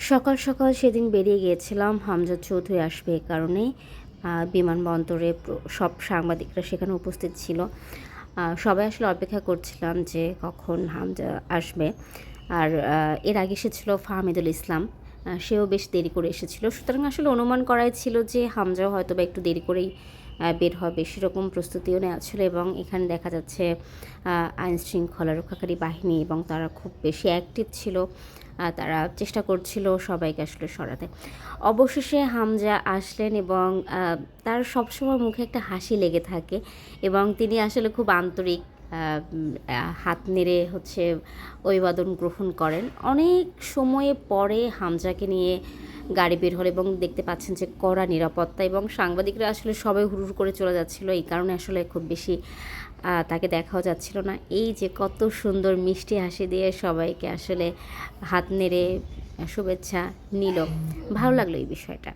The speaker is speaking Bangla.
সকাল সকাল সেদিন বেরিয়ে গিয়েছিলাম হামজা চৌধুরী আসবে এই কারণেই। বিমানবন্দরে সব সাংবাদিকরা সেখানে উপস্থিত ছিল। সবাই আসলে অপেক্ষা করছিলাম যে কখন হামজা আসবে। আর এর আগে এসেছিল ফাহমিদুল ইসলাম। সেও বেশ দেরি করে এসেছিল। সুতরাং আসলে অনুমান করাই ছিল যে হামজাও হয়তোবা একটু দেরি করেই বের হবে, সেরকম প্রস্তুতিও নেওয়া ছিল। এবং এখানে দেখা যাচ্ছে আইন শৃঙ্খলা রক্ষাকারী বাহিনী এবং তারা খুব বেশি অ্যাক্টিভ ছিল। তারা চেষ্টা করছিল সবাইকে আসলে সরাতে। অবশেষে হামজা আসলেন এবং তার সবসময় মুখে একটা হাসি লেগে থাকে এবং তিনি আসলে খুব আন্তরিক। হাত নেড়ে হচ্ছে অভিবাদন গ্রহণ করেন। অনেক সময়ে পরে হামজাকে নিয়ে গাড়ি বের হলো এবং দেখতে পাচ্ছেন যে কড়া নিরাপত্তা, এবং সাংবাদিকরা আসলে সবাই হুড়হুড় করে চলে যাচ্ছিল। এই কারণে আসলে খুব বেশি তাকে দেখাও যাচ্ছিল না। এই যে কত সুন্দর মিষ্টি হাসি দিয়ে সবাইকে আসলে হাত নেড়ে শুভেচ্ছা নিল, ভালো লাগলো এই বিষয়টা।